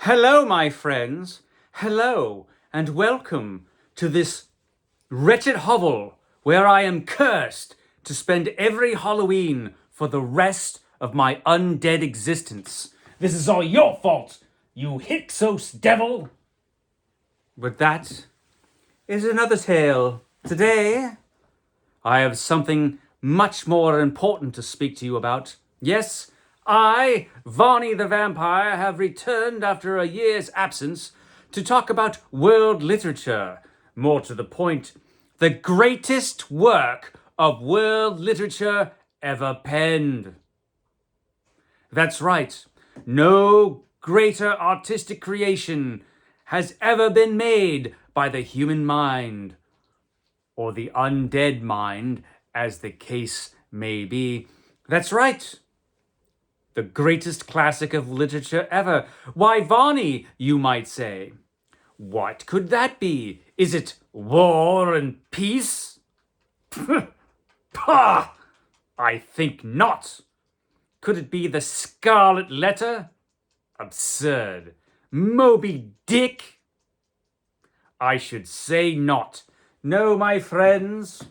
Hello, my friends. Hello, and welcome to this wretched hovel where I am cursed to spend every Halloween for the rest of my undead existence. This is all your fault, you Hyksos devil. But that is another tale. Today, I have something much more important to speak to you about. Yes, I, Varney the Vampire, have returned after a year's absence to talk about world literature. More to the point, the greatest work of world literature ever penned. That's right, no greater artistic creation has ever been made by the human mind, or the undead mind, as the case may be. That's right. The greatest classic of literature ever. Why, Varney, you might say. What could that be? Is it War and Peace? Pah! I think not. Could it be The Scarlet Letter? Absurd. Moby Dick? I should say not. No, my friends,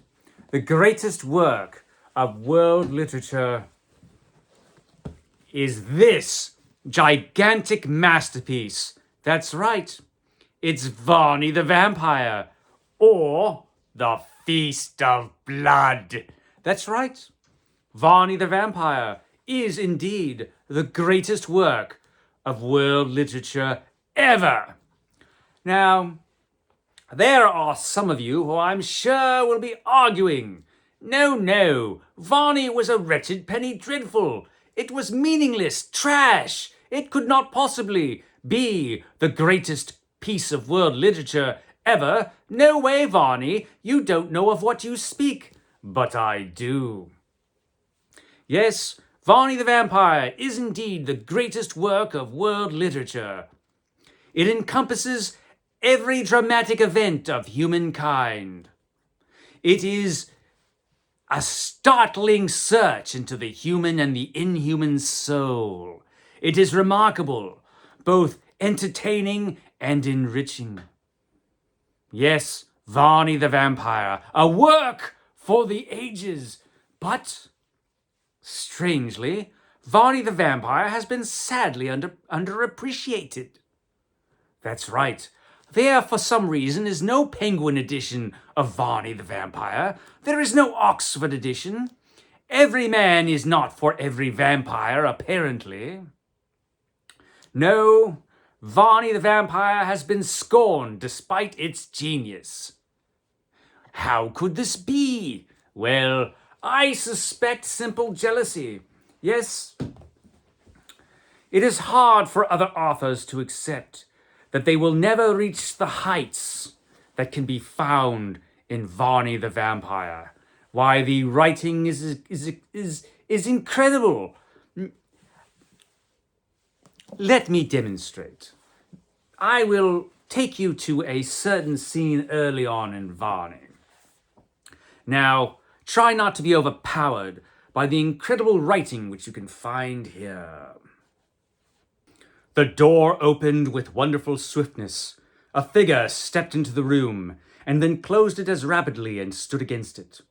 the greatest work of world literature is this gigantic masterpiece. That's right. It's Varney the Vampire, or The Feast of Blood. That's right. Varney the Vampire is indeed the greatest work of world literature ever. Now, there are some of you who I'm sure will be arguing. No, Varney was a wretched penny dreadful. It was meaningless, trash. It could not possibly be the greatest piece of world literature ever. No way, Varney, you don't know of what you speak. But I do. Yes, Varney the Vampire is indeed the greatest work of world literature. It encompasses every dramatic event of humankind. It is a startling search into the human and the inhuman soul. It is remarkable, both entertaining and enriching. Yes, Varney the Vampire, a work for the ages. But, strangely, Varney the Vampire has been sadly underappreciated. That's right. There, for some reason, is no Penguin edition of Varney the Vampire. There is no Oxford edition. Every man is not for every vampire, apparently. No, Varney the Vampire has been scorned despite its genius. How could this be? Well, I suspect simple jealousy. Yes, it is hard for other authors to accept that they will never reach the heights that can be found in Varney the Vampire. Why, the writing is incredible. Let me demonstrate. I will take you to a certain scene early on in Varney. Now, try not to be overpowered by the incredible writing which you can find here. The door opened with wonderful swiftness. A figure stepped into the room, and then closed it as rapidly and stood against it.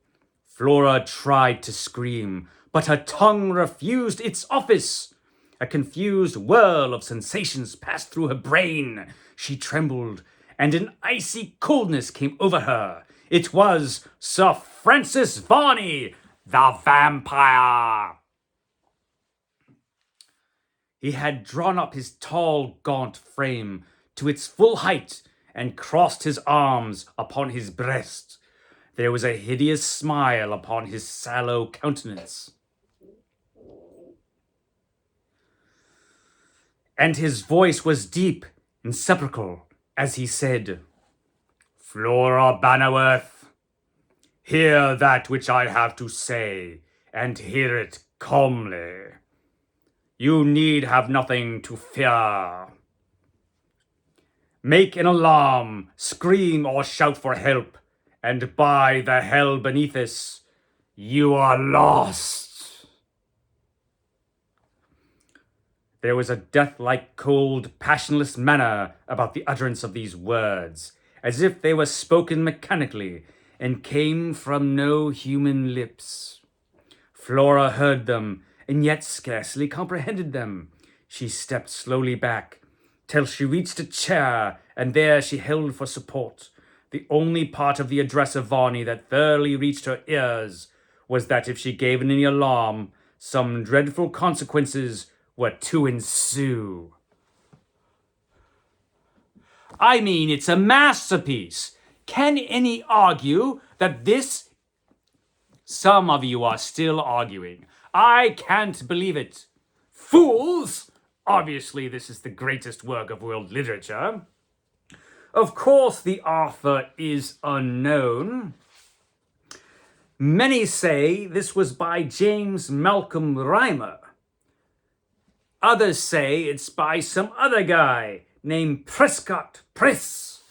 Flora tried to scream, but her tongue refused its office. A confused whirl of sensations passed through her brain. She trembled, and an icy coldness came over her. It was Sir Francis Varney, the Vampire. He had drawn up his tall, gaunt frame to its full height and crossed his arms upon his breast. There was a hideous smile upon his sallow countenance, and his voice was deep and sepulchral as he said, "Flora Bannerworth, hear that which I have to say, and hear it calmly. You need have nothing to fear. Make an alarm, scream or shout for help, and by the hell beneath us, you are lost." There was a death-like, cold, passionless manner about the utterance of these words, as if they were spoken mechanically and came from no human lips. Flora heard them, and yet scarcely comprehended them. She stepped slowly back, till she reached a chair, and there she held for support. The only part of the address of Varney that thoroughly reached her ears was that if she gave any alarm, some dreadful consequences were to ensue. I mean, it's a masterpiece. Can any argue that this... Some of you are still arguing. I can't believe it. Fools! Obviously, this is the greatest work of world literature. Of course, the author is unknown. Many say this was by James Malcolm Rymer. Others say it's by some other guy named Prescott Priss.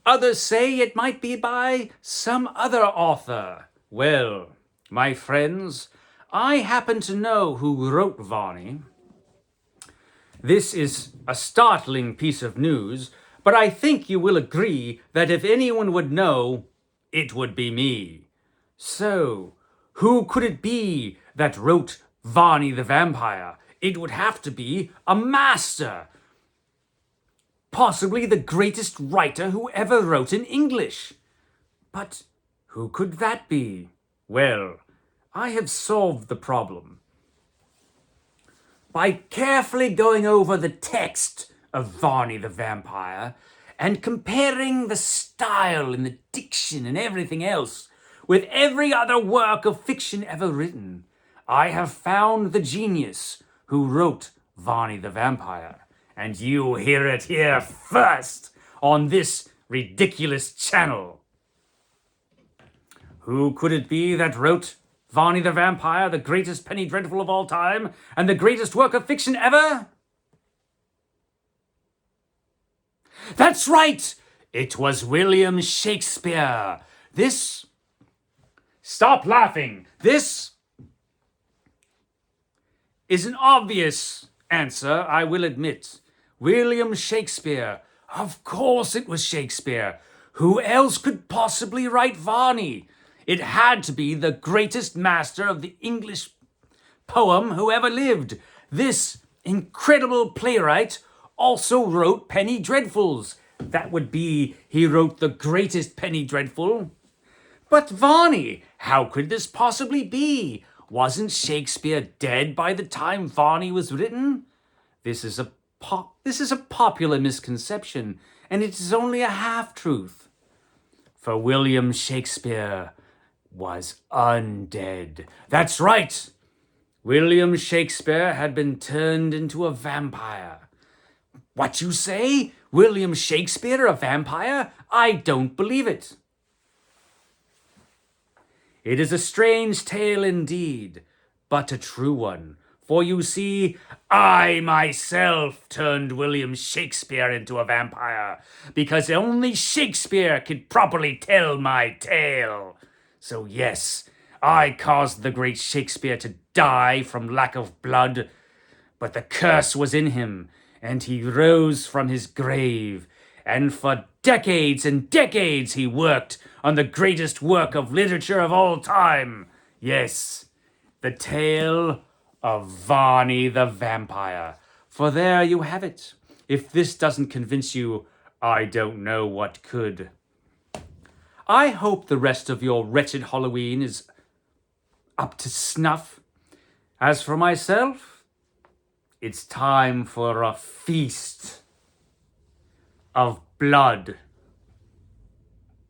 Others say it might be by some other author. Well, my friends, I happen to know who wrote Varney. This is a startling piece of news, but I think you will agree that if anyone would know, it would be me. So, who could it be that wrote Varney the Vampire? It would have to be a master. Possibly the greatest writer who ever wrote in English. But who could that be? Well, I have solved the problem. By carefully going over the text of Varney the Vampire and comparing the style and the diction and everything else with every other work of fiction ever written, I have found the genius who wrote Varney the Vampire. And you hear it here first on this ridiculous channel. Who could it be that wrote Varney the Vampire, the greatest penny dreadful of all time, and the greatest work of fiction ever? That's right! It was William Shakespeare. This... Stop laughing! This is an obvious answer, I will admit. William Shakespeare. Of course it was Shakespeare. Who else could possibly write Varney? It had to be the greatest master of the English poem who ever lived. This incredible playwright also wrote penny dreadfuls. That would be, he wrote the greatest penny dreadful. But Varney, how could this possibly be? Wasn't Shakespeare dead by the time Varney was written? This is a popular misconception, and it is only a half-truth. For William Shakespeare was undead. That's right! William Shakespeare had been turned into a vampire. What you say? William Shakespeare a vampire? I don't believe it. It is a strange tale indeed, but a true one. For you see, I myself turned William Shakespeare into a vampire, because only Shakespeare could properly tell my tale. So yes, I caused the great Shakespeare to die from lack of blood, but the curse was in him, and he rose from his grave, and for decades and decades he worked on the greatest work of literature of all time. Yes, the tale of Varney the Vampire. For there you have it. If this doesn't convince you, I don't know what could. I hope the rest of your wretched Halloween is up to snuff. As for myself, it's time for a feast of blood.